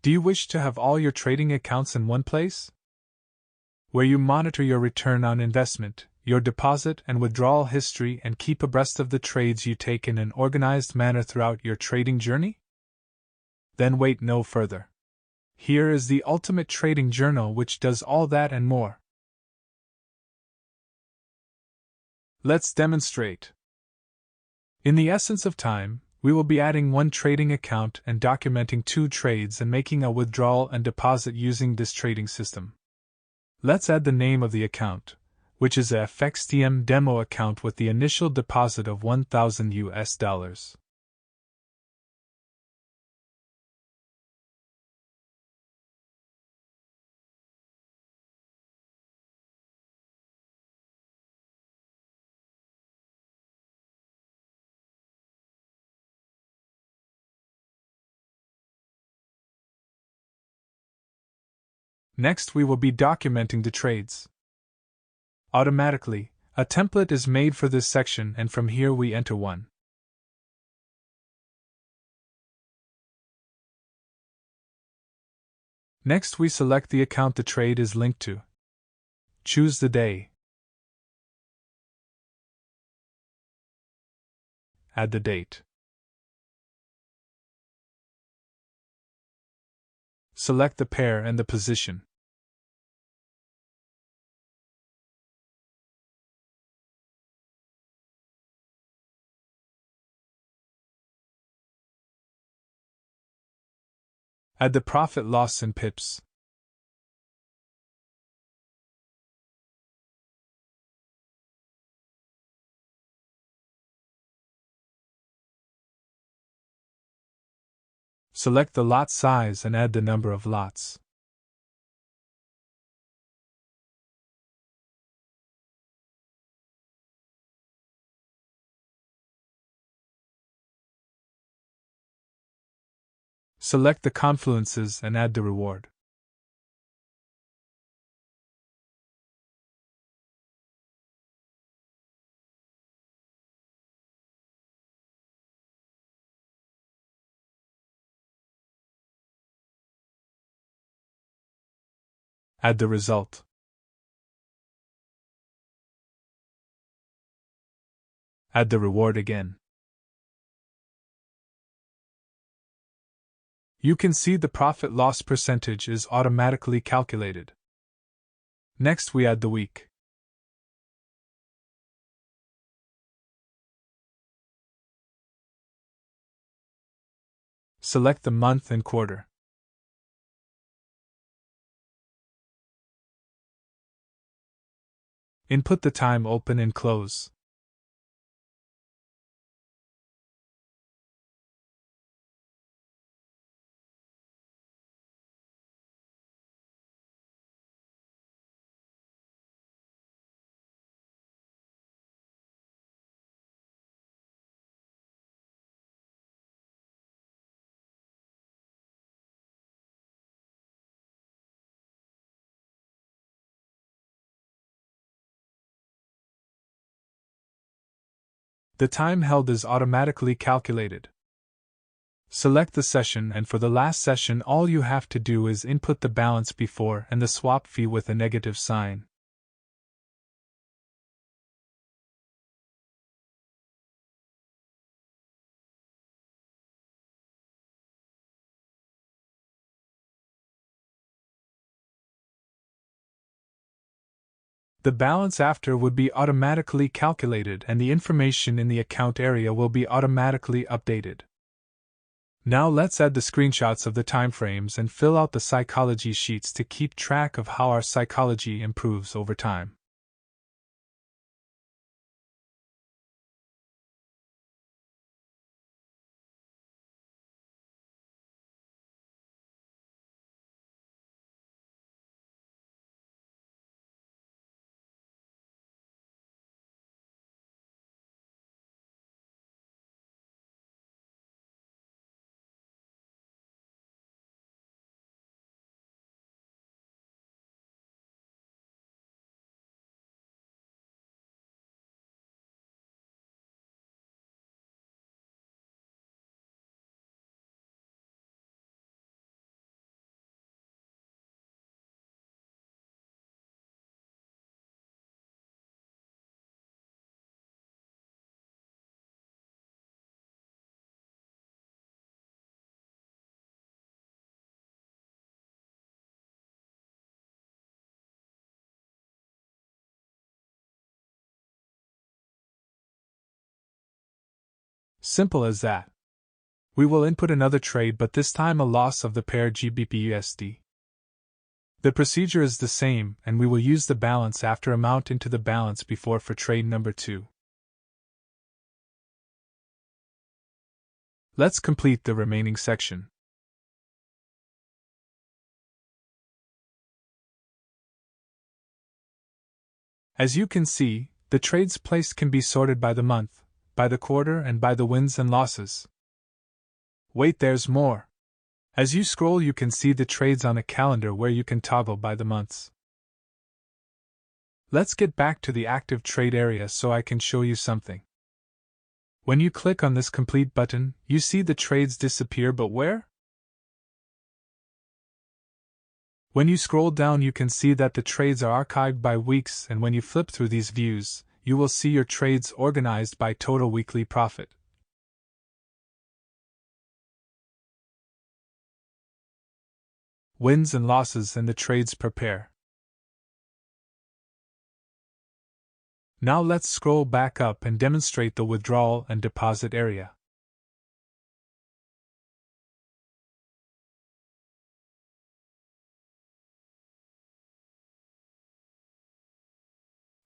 Do you wish to have all your trading accounts in one place, where you monitor your return on investment, your deposit and withdrawal history, and keep abreast of the trades you take in an organized manner throughout your trading journey? Then wait no further. Here is the ultimate trading journal which does all that and more. Let's demonstrate. In the essence of time, we will be adding one trading account and documenting 2 trades and making a withdrawal and deposit using this trading system. Let's add the name of the account, which is a FXTM demo account with the initial deposit of $1,000. Next, we will be documenting the trades. Automatically, a template is made for this section, and from here we enter one. Next, we select the account the trade is linked to. Choose the day. Add the date. Select the pair and the position. Add the profit loss in pips. Select the lot size and add the number of lots. Select the confluences and add the reward. Add the result. Add the reward again. You can see the profit-loss percentage is automatically calculated. Next, we add the week. Select the month and quarter. Input the time open and close. The time held is automatically calculated. Select the session, and for the last session all you have to do is input the balance before and the swap fee with a negative sign. The balance after would be automatically calculated and the information in the account area will be automatically updated. Now let's add the screenshots of the timeframes and fill out the psychology sheets to keep track of how our psychology improves over time. Simple as that. We will input another trade, but this time a loss of the pair GBP/USD. The procedure is the same, and we will use the balance after amount into the balance before for trade number 2. Let's complete the remaining section. As you can see, the trades placed can be sorted by the month, by the quarter, and by the wins and losses. Wait, there's more. As you scroll, you can see the trades on a calendar where you can toggle by the months. Let's get back to the active trade area so I can show you something. When you click on this complete button, you see the trades disappear, but where? When you scroll down, you can see that the trades are archived by weeks, and when you flip through these views, you will see your trades organized by total weekly profit. Wins and losses and the trades per pair. Now let's scroll back up and demonstrate the withdrawal and deposit area.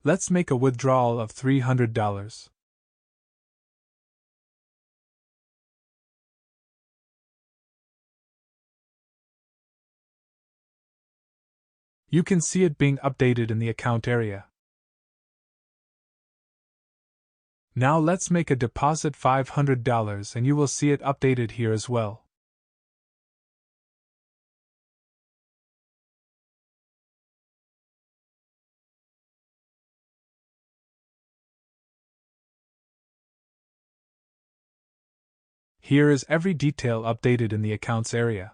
Let's make a withdrawal of $300. You can see it being updated in the account area. Now let's make a deposit $500 and you will see it updated here as well. Here is every detail updated in the accounts area.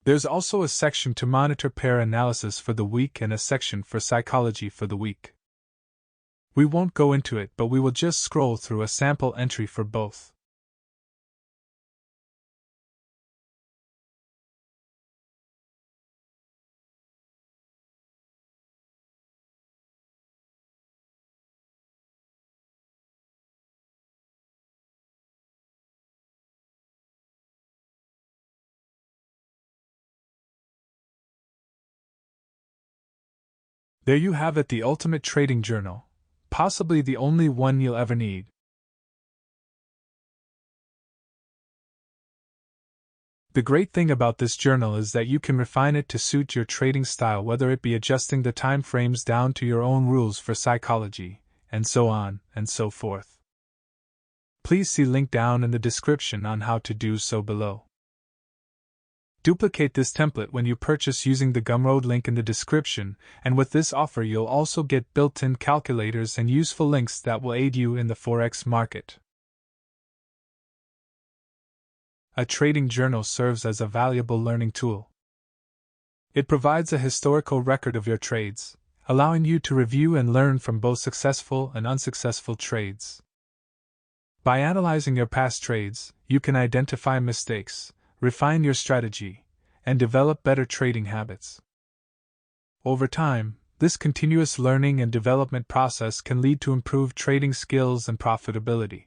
There's also a section to monitor pair analysis for the week and a section for psychology for the week. We won't go into it, but we will just scroll through a sample entry for both. There you have it, the ultimate trading journal, possibly the only one you'll ever need. The great thing about this journal is that you can refine it to suit your trading style, whether it be adjusting the time frames down to your own rules for psychology, and so on and so forth. Please see link down in the description on how to do so below. Duplicate this template when you purchase using the Gumroad link in the description, and with this offer you'll also get built-in calculators and useful links that will aid you in the Forex market. A trading journal serves as a valuable learning tool. It provides a historical record of your trades, allowing you to review and learn from both successful and unsuccessful trades. By analyzing your past trades, you can identify mistakes, refine your strategy, and develop better trading habits. Over time, this continuous learning and development process can lead to improved trading skills and profitability.